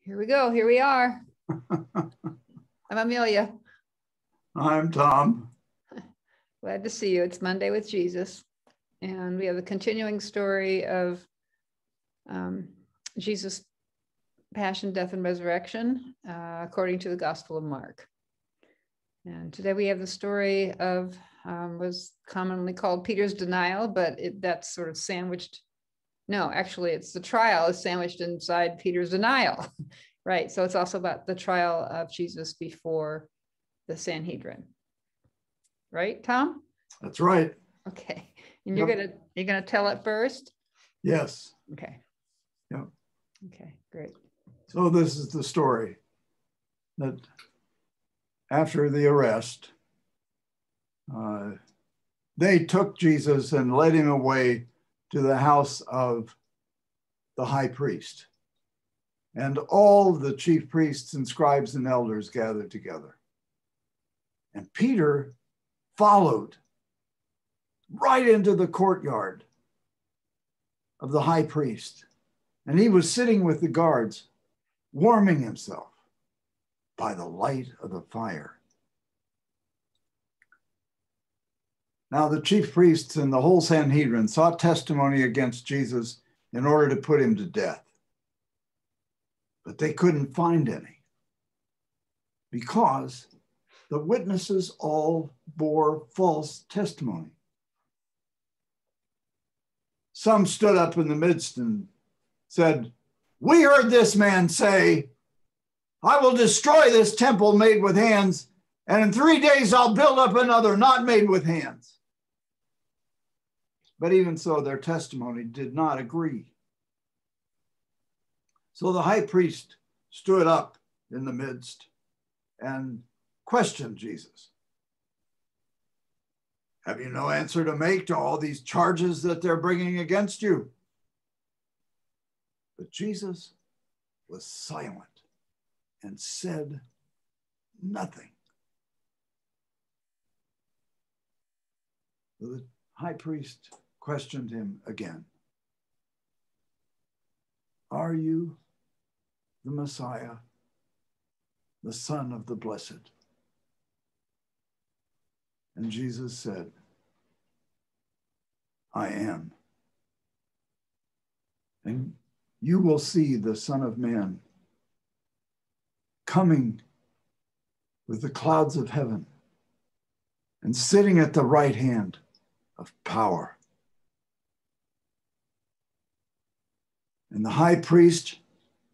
Here we go. Here we are. I'm Amelia. I'm Tom. Glad to see you. It's Monday with Jesus. And we have a continuing story of Jesus' passion, death, and resurrection, according to the Gospel of Mark. And today we have the story of was commonly called Peter's denial, but that's sort of sandwiched. No, actually, it's the trial is sandwiched inside Peter's denial, right? So it's also about the trial of Jesus before the Sanhedrin, right, Tom? That's right. Okay, and you're gonna tell it first. Yes. Okay. Yep. Okay, great. So this is the story that after the arrest, they took Jesus and led him away to the house of the high priest. And all the chief priests and scribes and elders gathered together. And Peter followed right into the courtyard of the high priest. And he was sitting with the guards, warming himself by the light of the fire. Now the chief priests and the whole Sanhedrin sought testimony against Jesus in order to put him to death. But they couldn't find any because the witnesses all bore false testimony. Some stood up in the midst and said, "We heard this man say, 'I will destroy this temple made with hands, and in 3 days I'll build up another not made with hands.'" But even so, their testimony did not agree. So the high priest stood up in the midst and questioned Jesus. "Have you no answer to make to all these charges that they're bringing against you?" But Jesus was silent and said nothing. The high priest questioned him again. "Are you the Messiah, the Son of the Blessed?" And Jesus said, "I am. And you will see the Son of Man coming with the clouds of heaven and sitting at the right hand of power." And the high priest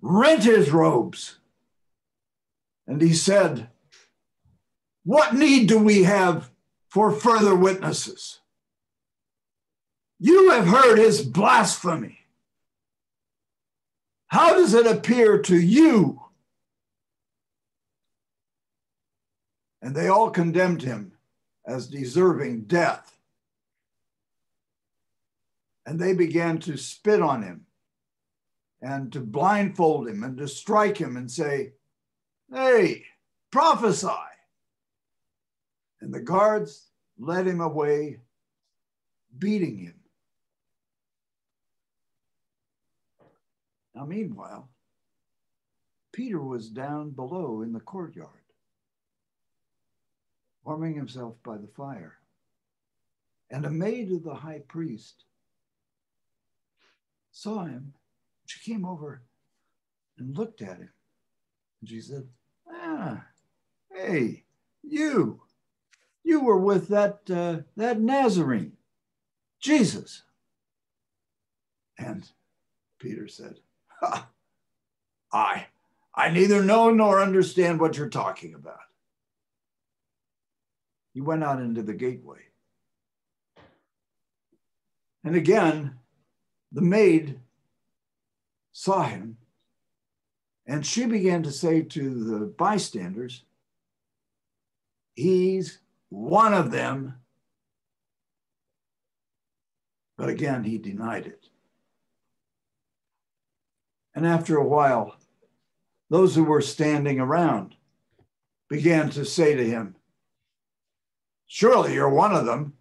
rent his robes and he said, "What need do we have for further witnesses? You have heard his blasphemy. How does it appear to you?" And they all condemned him as deserving death. And they began to spit on him and to blindfold him and to strike him and say, "Hey, prophesy." And the guards led him away, beating him. Now, meanwhile, Peter was down below in the courtyard, warming himself by the fire. And a maid of the high priest saw him. She came over and looked at him. And she said, "Hey, you were with that Nazarene, Jesus." And Peter said, I neither know nor understand what you're talking about." He went out into the gateway. And again, the maid saw him, and she began to say to the bystanders, "He's one of them." But again, he denied it. And after a while, those who were standing around began to say to him, "Surely you're one of them.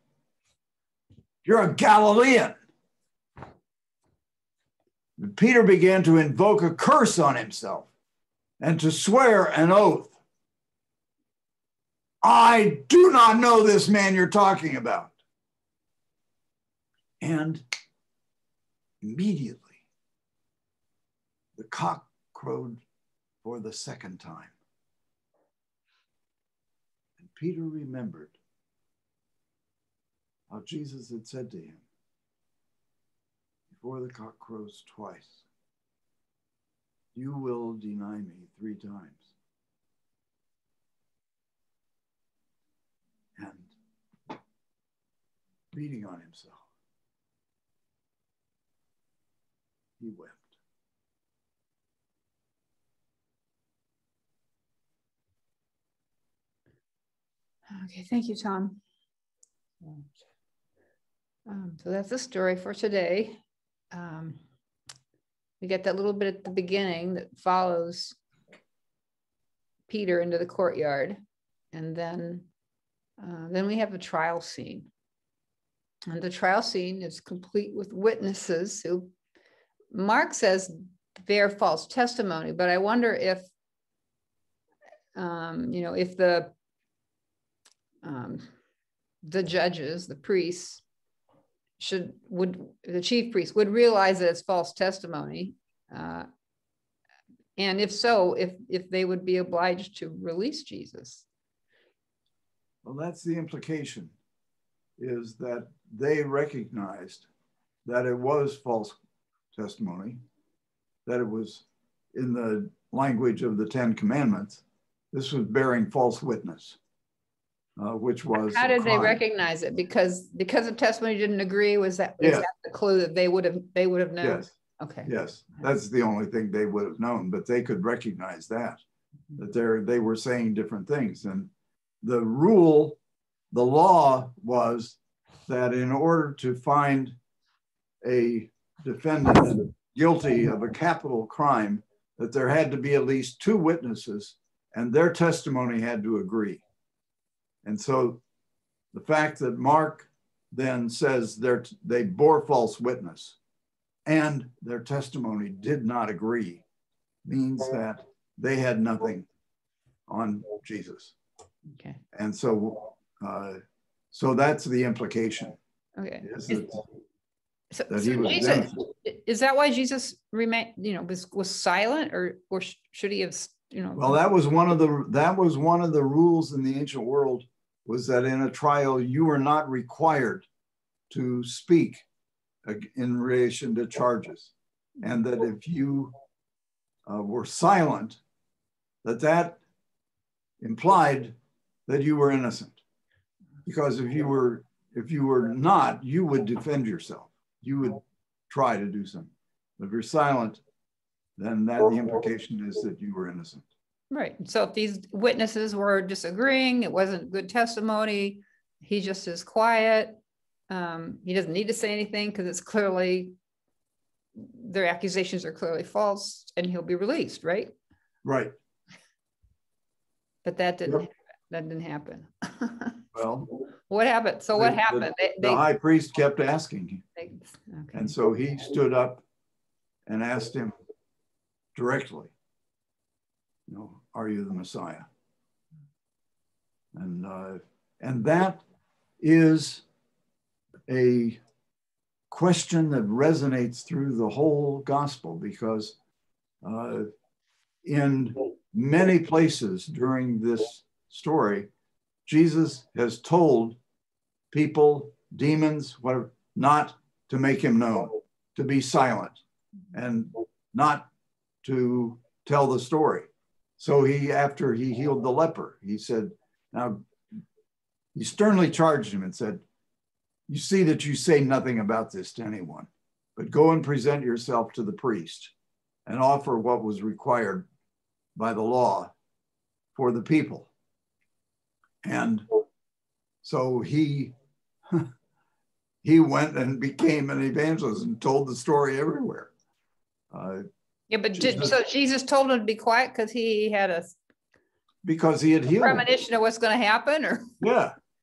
You're a Galilean." And Peter began to invoke a curse on himself and to swear an oath, I do not know this man you're talking about. And immediately, the cock crowed for the second time. And Peter remembered how Jesus had said to him, before the cock crows twice, you will deny me 3 times. And beating on himself, he wept. Okay, thank you, Tom. So that's the story for today. We get that little bit at the beginning that follows Peter into the courtyard, and then we have a trial scene. And the trial scene is complete with witnesses who Mark says bear false testimony, but I wonder if, if the judges, the priests, the chief priest would realize that it's false testimony, and if so, if they would be obliged to release Jesus. Well, that's the implication, is that they recognized that it was false testimony, that it was, in the language of the 10 Commandments, this was bearing false witness, which was how did they recognize it? Because the testimony didn't agree. Was that the clue that they would have known? Yes. Okay. Yes, that's the only thing they would have known, but they could recognize that they were saying different things. And the law was that in order to find a defendant guilty of a capital crime, that there had to be at least 2 witnesses and their testimony had to agree. And so the fact that Mark then says they bore false witness and their testimony did not agree means that they had nothing on Jesus. Okay. And so that's the implication. Okay. Is that why Jesus remained, was silent, or should he have, Well, that was one of the rules in the ancient world, was that in a trial you were not required to speak in relation to charges, and that if you were silent, that implied that you were innocent, because if you were not, you would defend yourself, you would try to do something. But if you're silent, then the implication is that you were innocent. Right. So if these witnesses were disagreeing, it wasn't good testimony, he just is quiet. He doesn't need to say anything because it's clearly, their accusations are clearly false, and he'll be released, right? Right. But that didn't happen. Well, what happened? So what happened? The high priest kept asking. Okay. And so he stood up and asked him directly, are you the Messiah? And that is a question that resonates through the whole gospel, because in many places during this story, Jesus has told people, demons, whatever, not to make him known, to be silent, and not to tell the story. So after he healed the leper, he said, now, he sternly charged him and said, you see that you say nothing about this to anyone, but go and present yourself to the priest and offer what was required by the law for the people. And so he went and became an evangelist and told the story everywhere. But so Jesus told him to be quiet because he had because he had healed premonition of what's going to happen, or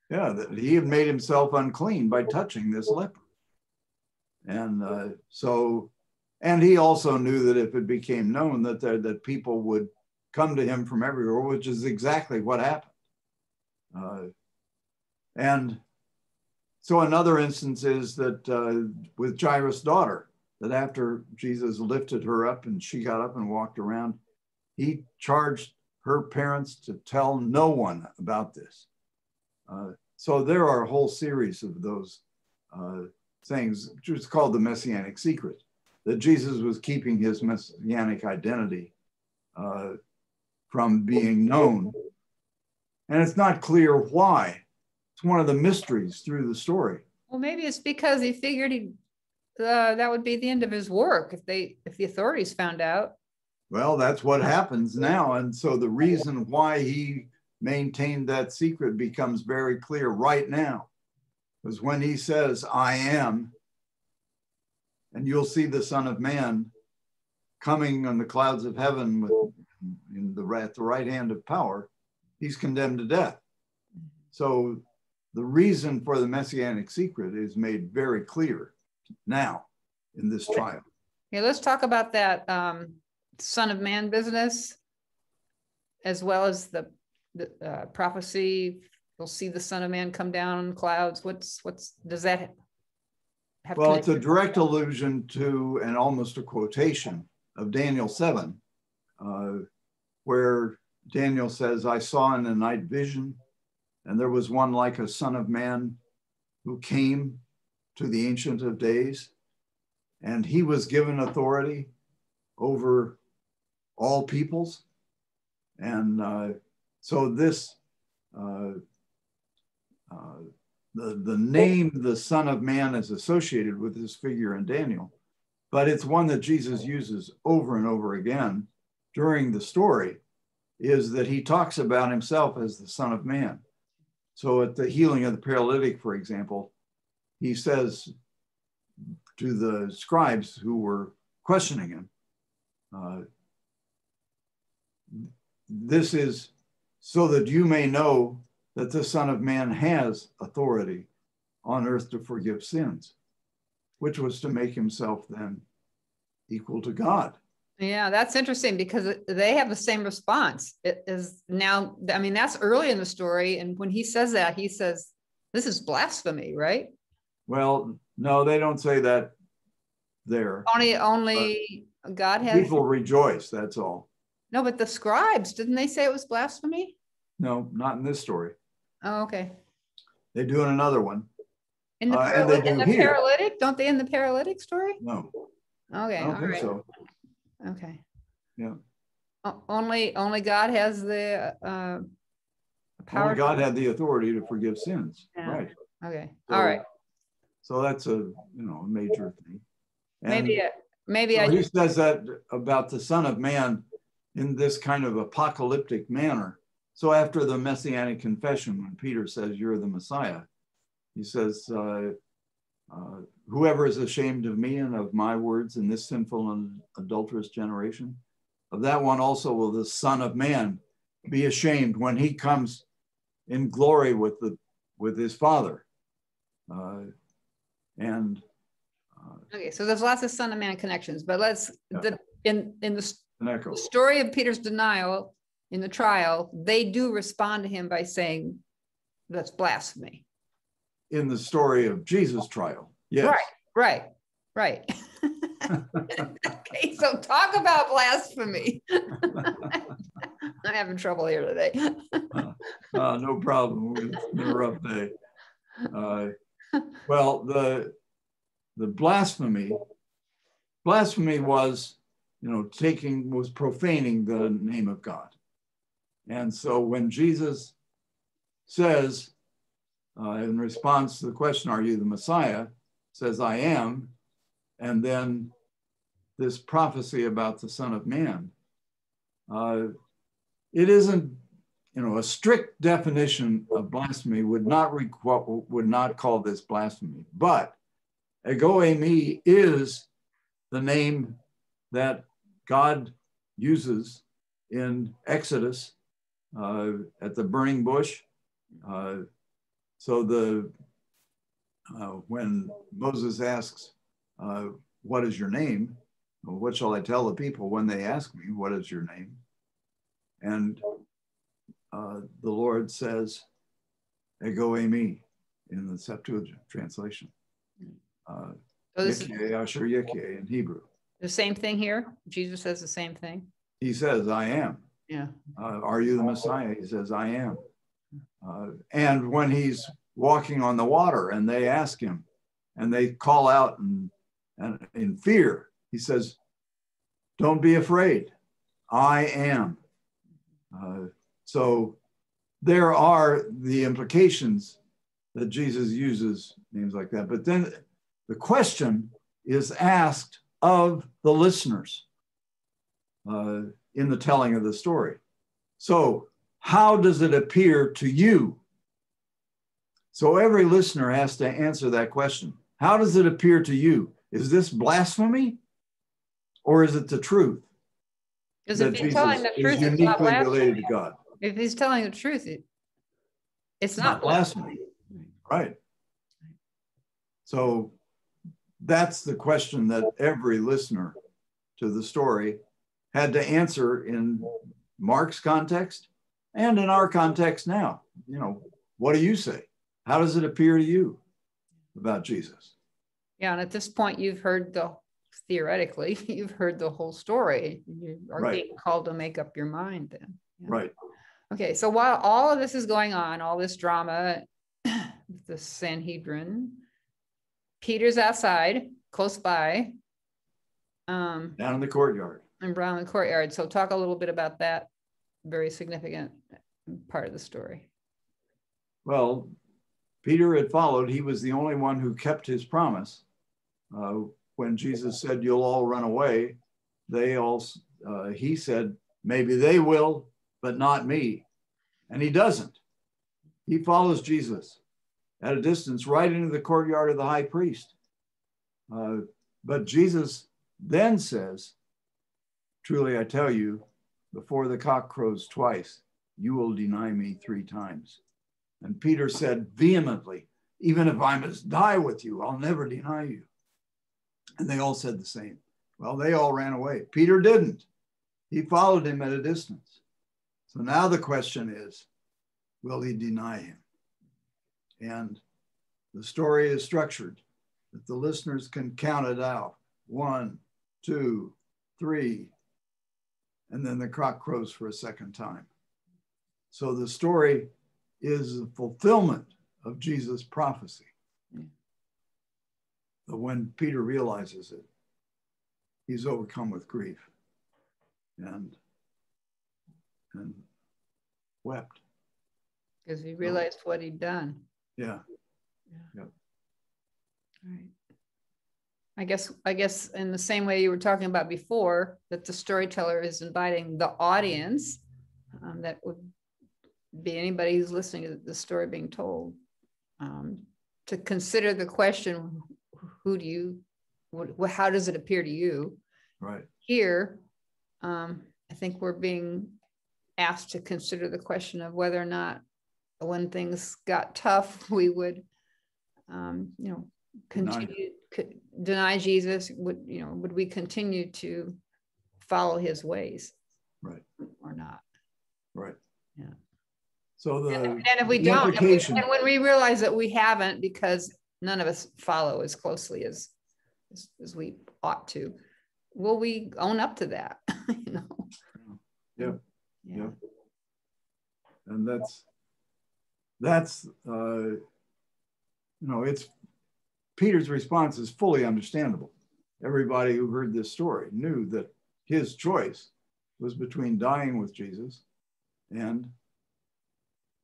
that he had made himself unclean by touching this leper. And and he also knew that if it became known that people would come to him from everywhere, which is exactly what happened. And so another instance is that with Jairus' daughter, that after Jesus lifted her up and she got up and walked around, he charged her parents to tell no one about this. So there are a whole series of those things, which is called the Messianic secret, that Jesus was keeping his Messianic identity from being known. And it's not clear why. It's one of the mysteries through the story. Well, maybe it's because he figured that would be the end of his work if the authorities found out. Well, that's what happens now. And so the reason why he maintained that secret becomes very clear right now. Because when he says, I am, and you'll see the Son of Man coming on the clouds of heaven at the right hand of power, he's condemned to death. So the reason for the Messianic secret is made very clear now in this trial. Yeah, let's talk about that Son of Man business, as well as the prophecy. You'll see the Son of Man come down in clouds. Does that have? Well, it's a direct allusion to and almost a quotation of Daniel 7, where Daniel says, I saw in a night vision, and there was one like a son of man who came to the Ancient of Days, and he was given authority over all peoples. And so this, the name, the Son of Man, is associated with this figure in Daniel, but it's one that Jesus uses over and over again during the story, is that he talks about himself as the Son of Man. So at the healing of the paralytic, for example, he says to the scribes who were questioning him, this is so that you may know that the Son of Man has authority on earth to forgive sins, which was to make himself then equal to God. Yeah, that's interesting because they have the same response. It is now, I mean, that's early in the story. And when he says that, he says, this is blasphemy, right? Well, no, they don't say that there. Only God has. People rejoice, that's all. No, but the scribes, didn't they say it was blasphemy? No, not in this story. Oh, okay. They do in another one. In the paralytic? Don't they in the paralytic story? No. Okay, I don't all think right. so. Okay. Yeah. Only God has the power. Only God had the authority to forgive sins. Yeah. Right. Okay. So, all right. So that's a major thing. And maybe so he says that about the Son of Man in this kind of apocalyptic manner. So after the Messianic confession, when Peter says, you're the Messiah, he says, whoever is ashamed of me and of my words in this sinful and adulterous generation, of that one also will the Son of Man be ashamed when he comes in glory with his Father. Okay, so there's lots of Son of Man connections, but in the story of Peter's denial in the trial, they do respond to him by saying that's blasphemy. In the story of Jesus' trial, yes. Right. Okay, so talk about blasphemy. I'm having trouble here today. No problem. It's been a rough day. Well, the blasphemy was, was profaning the name of God. And so when Jesus says, in response to the question, are you the Messiah? Says, I am. And then this prophecy about the Son of Man, it isn't, a strict definition of blasphemy would not call this blasphemy, but ego eimi is the name that God uses in Exodus at the burning bush. So when Moses asks, what is your name? What shall I tell the people when they ask me, what is your name? And the Lord says, ego eimi in the Septuagint translation. Yike asher yike in Hebrew. The same thing here. Jesus says the same thing. He says, I am. Yeah. Are you the Messiah? He says, I am. And when he's walking on the water and they ask him and they call out and in fear, he says, don't be afraid. I am. So there are the implications that Jesus uses names like that. But then the question is asked of the listeners in the telling of the story. So how does it appear to you? So every listener has to answer that question. How does it appear to you? Is this blasphemy or is it the truth? Because if he's telling the truth, it's not related to God. If he's telling the truth, it's not blasphemy. Right. So that's the question that every listener to the story had to answer in Mark's context and in our context now. You know, what do you say? How does it appear to you about Jesus? Yeah, and at this point, theoretically, you've heard the whole story. You are being called to make up your mind then. Yeah. Right. Okay, so while all of this is going on, all this drama, the Sanhedrin, Peter's outside, close by. Down in the courtyard. And down in the courtyard. So talk a little bit about that very significant part of the story. Well, Peter had followed. He was the only one who kept his promise. When Jesus said, you'll all run away, he said, maybe they will, but not me. And he doesn't. He follows Jesus at a distance right into the courtyard of the high priest. But Jesus then says, truly, I tell you, before the cock crows twice, you will deny me 3 times. And Peter said vehemently, even if I must die with you, I'll never deny you. And they all said the same. Well, they all ran away. Peter didn't. He followed him at a distance. So now the question is, will he deny him? And the story is structured that the listeners can count it out. 1, 2, 3, and then the cock crows for a second time. So the story is the fulfillment of Jesus' prophecy. But when Peter realizes it, he's overcome with grief and wept. Because he realized what he'd done. Yeah. All right. I guess in the same way you were talking about before, that the storyteller is inviting the audience, that would be anybody who's listening to the story being told, to consider the question, how does it appear to you? Right. Here, I think we're being asked to consider the question of whether or not when things got tough, we would, continue deny Jesus. Would we continue to follow his ways? Right. Or not? Right. Yeah. So and if we don't, and when we realize that we haven't, because none of us follow as closely as we ought to, will we own up to that? Yeah. And that's it's Peter's response is fully understandable. Everybody who heard this story knew that his choice was between dying with Jesus and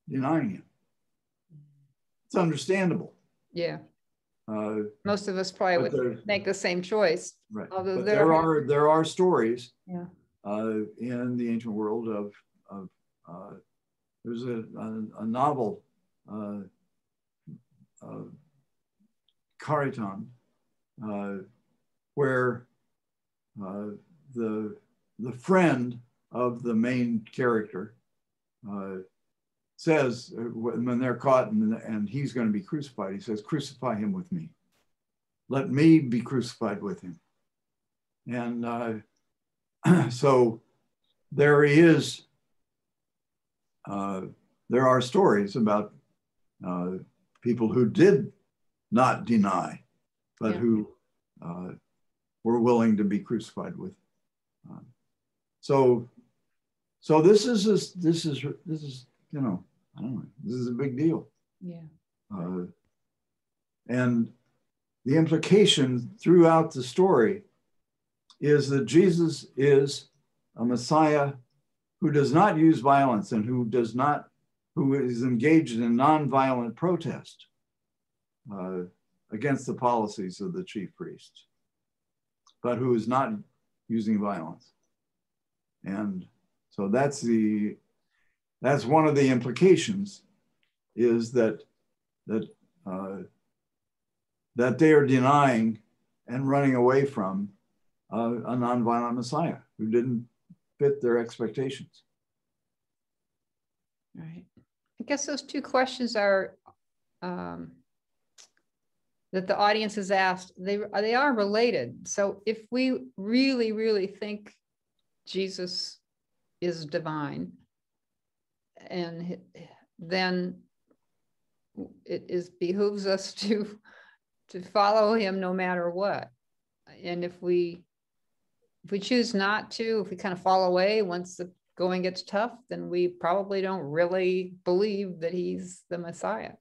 denying him. It's understandable. Yeah. Most of us probably would make the same choice. Right. Although but there are stories in the ancient world of there's a novel, Cariton, where the friend of the main character says, when they're caught and he's going to be crucified, he says, crucify him with me. Let me be crucified with him. And so there is there are stories about people who did not deny, but who were willing to be crucified with. So this is you know, I don't know, this is a big deal. Yeah. And the implication throughout the story is that Jesus is a Messiah who does not use violence and who is engaged in nonviolent protest against the policies of the chief priests, but who is not using violence. And so that's one of the implications, is that they are denying and running away from a nonviolent Messiah who didn't fit their expectations. Right. I guess those two questions are that the audience has asked, they are related. So if we really, really think Jesus is divine, and then it behooves us to follow him no matter what. And if we choose not to, if we kind of fall away once the going gets tough, then we probably don't really believe that he's the Messiah.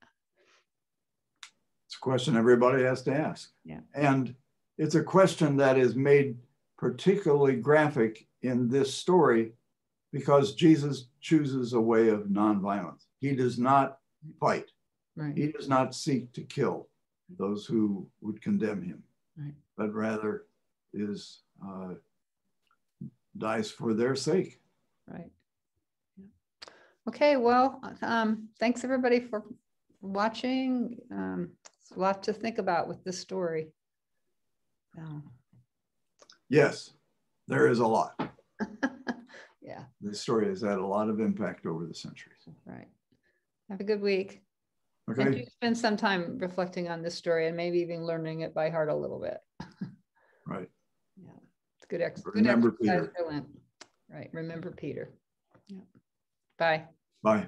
It's a question everybody has to ask. Yeah. And it's a question that is made particularly graphic in this story because Jesus chooses a way of nonviolence. He does not fight. Right. He does not seek to kill those who would condemn him, right, but rather dies for their sake. Right. Yeah. Okay, well, thanks everybody for watching. It's a lot to think about with this story. Yes, there is a lot. Yeah. This story has had a lot of impact over the centuries. Right. Have a good week. Okay. And do spend some time reflecting on this story and maybe even learning it by heart a little bit. Right. Yeah. It's good exercise. Remember Peter. Right. Remember Peter. Yeah. Bye. Bye.